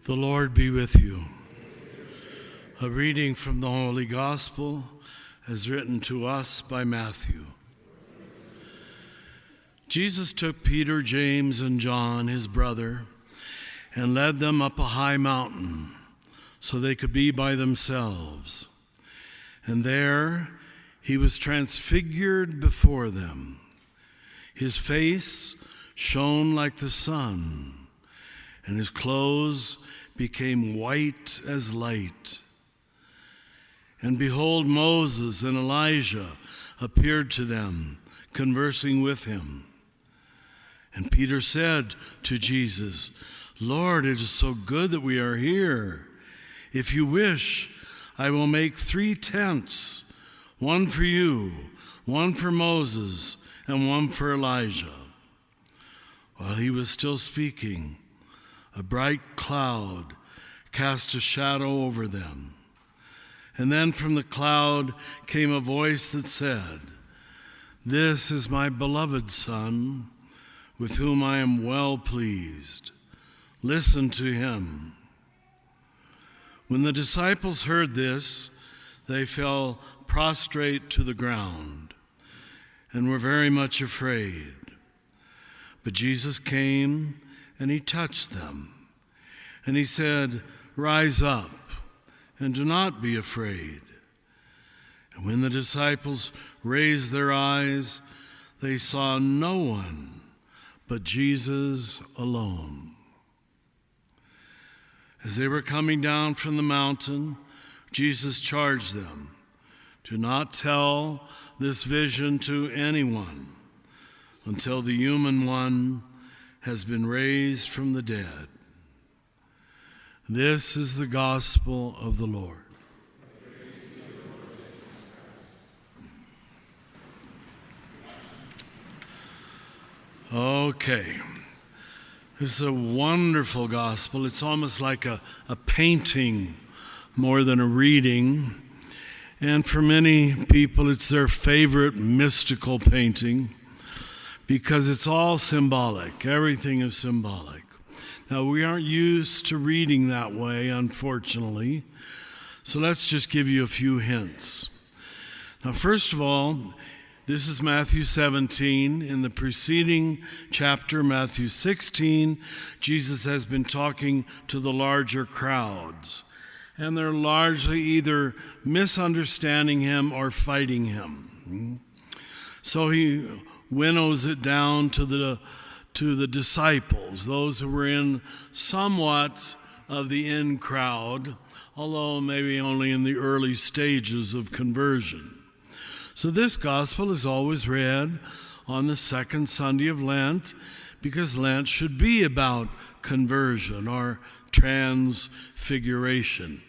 The Lord be with you. A reading from the Holy Gospel as written to us by Matthew. Jesus took Peter, James, and John, his brother, and led them up a high mountain so they could be by themselves. And there he was transfigured before them. His face shone like the sun, and his clothes became white as light. And behold, Moses and Elijah appeared to them, conversing with him. And Peter said to Jesus, "Lord, it is so good that we are here. If you wish, I will make 3 tents, one for you, one for Moses, and one for Elijah." While he was still speaking, a bright cloud cast a shadow over them. And then from the cloud came a voice that said, "This is my beloved Son, with whom I am well pleased. Listen to him." When the disciples heard this, they fell prostrate to the ground and were very much afraid. But Jesus came and he touched them, and he said, "Rise up and do not be afraid." And when the disciples raised their eyes, they saw no one but Jesus alone. As they were coming down from the mountain, Jesus charged them, "Do not tell this vision to anyone until the human one has been raised from the dead." This is the gospel of the Lord. Okay. This is a wonderful gospel. It's almost like a painting more than a reading. And for many people, it's their favorite mystical painting because it's all symbolic. Everything is symbolic. Now, we aren't used to reading that way, unfortunately. So let's just give you a few hints. Now, first of all, this is Matthew 17. In the preceding chapter, Matthew 16, Jesus has been talking to the larger crowds. And they're largely either misunderstanding him or fighting him. So he winnows it down to the disciples, those who were in somewhat of the in crowd, although maybe only in the early stages of conversion. So this gospel is always read on the second Sunday of Lent because Lent should be about conversion or transfiguration,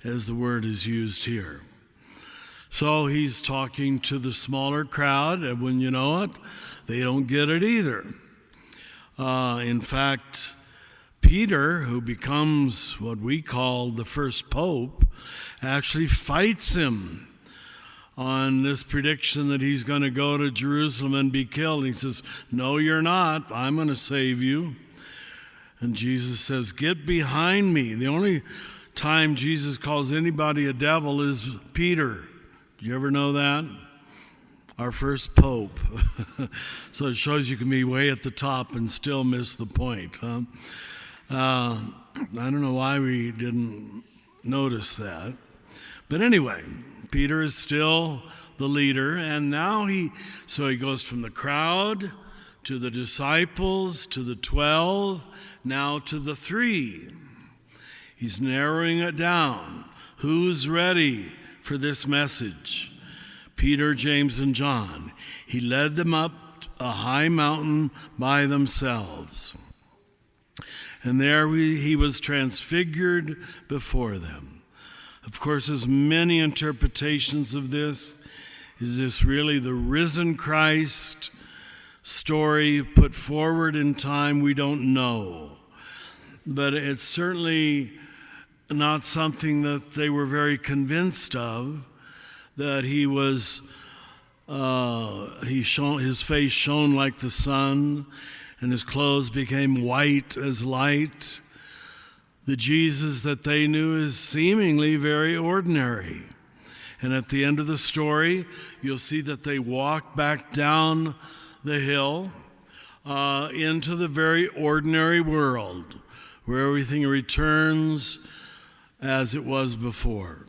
as the word is used here. So he's talking to the smaller crowd, and when you know it, they don't get it either. In fact, Peter, who becomes what we call the first pope, actually fights him on this prediction that he's going to go to Jerusalem and be killed. He says, "No, you're not. I'm going to save you." And Jesus says, "Get behind me." The only time Jesus calls anybody a devil is Peter. Did you ever know that? Our first pope. So it shows you can be way at the top and still miss the point. Huh? I don't know why we didn't notice that. But anyway, Peter is still the leader, and now he goes from the crowd to the disciples to the 12, now to the 3. He's narrowing it down. Who's ready for this message? Peter, James, and John. He led them up a high mountain by themselves. And there he was transfigured before them. Of course, there's many interpretations of this. Is this really the risen Christ story put forward in time? We don't know. But it's certainly not something that they were very convinced of, that he was, his face shone like the sun, and his clothes became white as light. The Jesus that they knew is seemingly very ordinary. And at the end of the story, you'll see that they walk back down the hill into the very ordinary world where everything returns as it was before.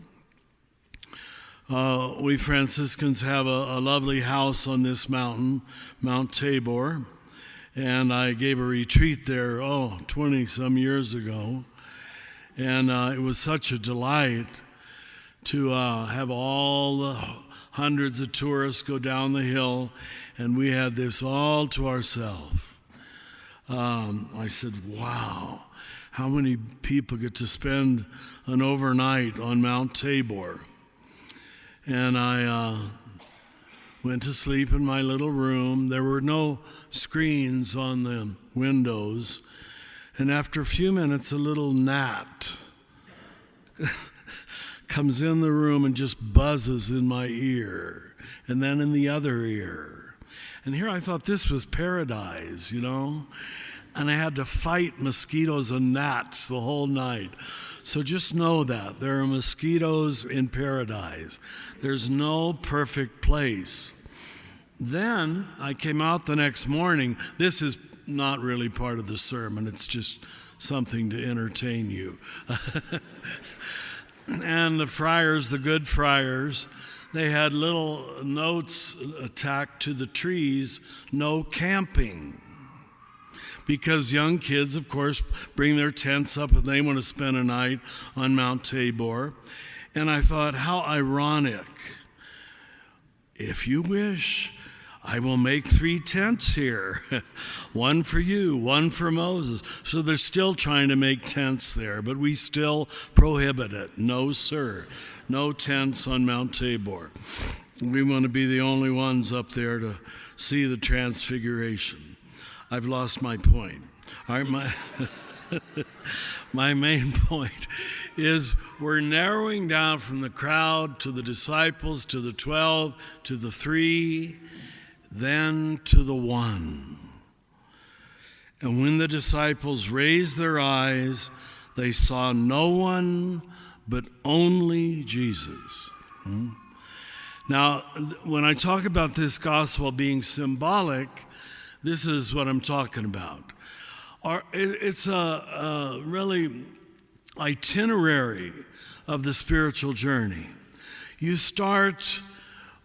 We Franciscans have a lovely house on this mountain, Mount Tabor, and I gave a retreat there, 20-some years ago, and it was such a delight to have all the hundreds of tourists go down the hill, and we had this all to ourselves. I said, wow, how many people get to spend an overnight on Mount Tabor? And I went to sleep in my little room. There were no screens on the windows. And after a few minutes, a little gnat comes in the room and just buzzes in my ear, and then in the other ear. And here I thought this was paradise, and I had to fight mosquitoes and gnats the whole night. So just know that there are mosquitoes in paradise. There's no perfect place. Then I came out the next morning. This is not really part of the sermon. It's just something to entertain you. And the friars, the good friars, they had little notes tacked to the trees, no camping. Because young kids, of course, bring their tents up and they want to spend a night on Mount Tabor. And I thought, how ironic. If you wish, I will make 3 tents here. One for you, one for Moses. So they're still trying to make tents there, but we still prohibit it. No, sir. No tents on Mount Tabor. We want to be the only ones up there to see the transfiguration. I've lost my point. All right, my main point is we're narrowing down from the crowd to the disciples, to the 12, to the 3, then to the 1. And when the disciples raised their eyes, they saw no one but only Jesus. Now, when I talk about this gospel being symbolic, this is what I'm talking about. It's a really itinerary of the spiritual journey. You start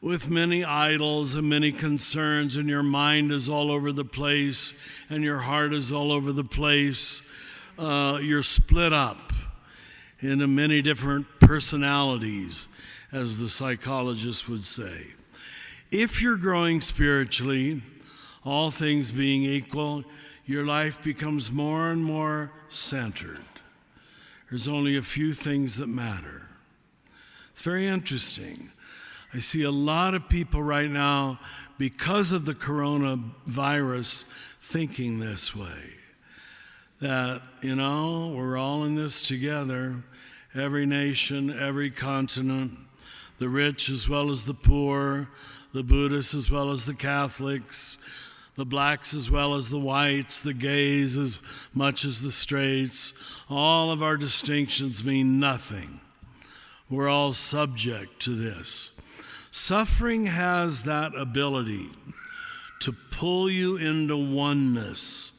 with many idols and many concerns, and your mind is all over the place, and your heart is all over the place. You're split up into many different personalities, as the psychologist would say. If you're growing spiritually, all things being equal, your life becomes more and more centered. There's only a few things that matter. It's very interesting. I see a lot of people right now, because of the coronavirus, thinking this way. That, we're all in this together, every nation, every continent, the rich as well as the poor, the Buddhists as well as the Catholics, the blacks as well as the whites, the gays as much as the straights. All of our distinctions mean nothing. We're all subject to this. Suffering has that ability to pull you into oneness.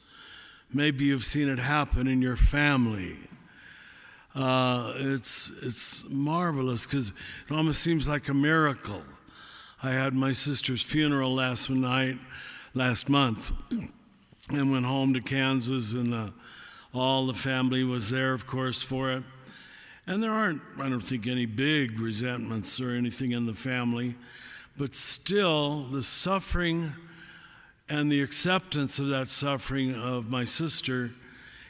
Maybe you've seen it happen in your family. It's marvelous because it almost seems like a miracle. I had my sister's funeral last month, and went home to Kansas, and all the family was there, of course, for it. And there aren't, I don't think, any big resentments or anything in the family, but still the suffering and the acceptance of that suffering of my sister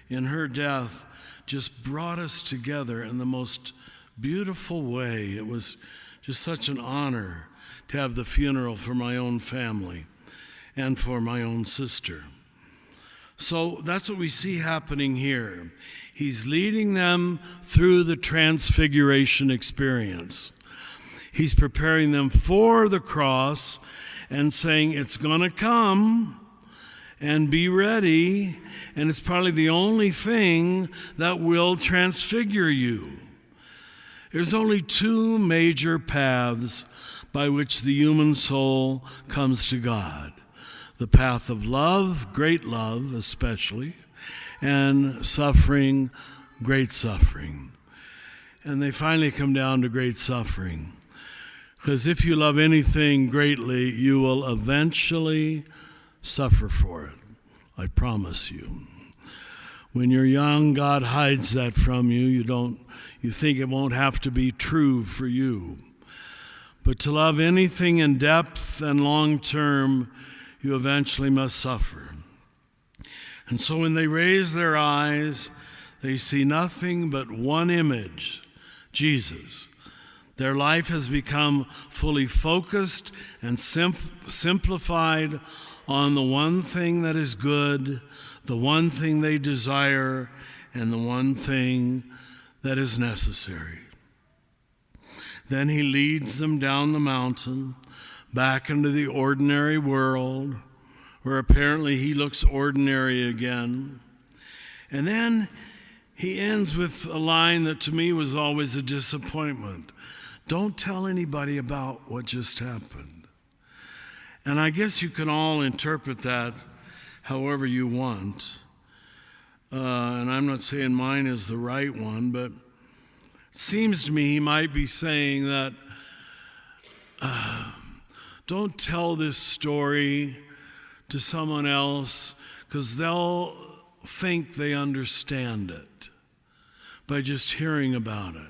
in her death just brought us together in the most beautiful way. It was just such an honor to have the funeral for my own family and for my own sister. So that's what we see happening here. He's leading them through the transfiguration experience. He's preparing them for the cross and saying it's going to come, and be ready, and it's probably the only thing that will transfigure you. There's only two major paths by which the human soul comes to God. The path of love, great love especially, and suffering, great suffering. And they finally come down to great suffering. Because if you love anything greatly, you will eventually suffer for it. I promise you. When you're young, God hides that from you. You think it won't have to be true for you. But to love anything in depth and long term, you eventually must suffer. And so when they raise their eyes, they see nothing but one image, Jesus. Their life has become fully focused and simplified on the one thing that is good, the one thing they desire, and the one thing that is necessary. Then he leads them down the mountain, back into the ordinary world, where apparently he looks ordinary again. And then he ends with a line that to me was always a disappointment. Don't tell anybody about what just happened. And I guess you can all interpret that however you want. And I'm not saying mine is the right one, but it seems to me he might be saying that don't tell this story to someone else because they'll think they understand it by just hearing about it.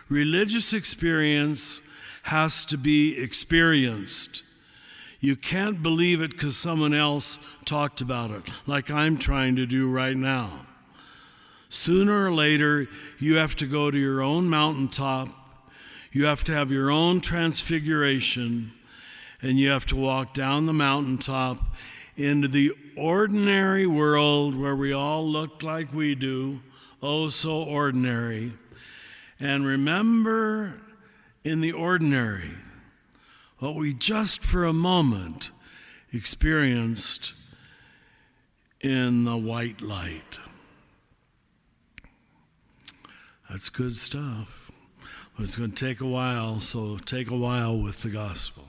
Religious experience has to be experienced. You can't believe it because someone else talked about it, like I'm trying to do right now. Sooner or later, you have to go to your own mountaintop, you have to have your own transfiguration, and you have to walk down the mountaintop into the ordinary world where we all look like we do, oh so ordinary. And remember in the ordinary what we just for a moment experienced in the white light. That's good stuff. But it's going to take a while, so take a while with the gospel.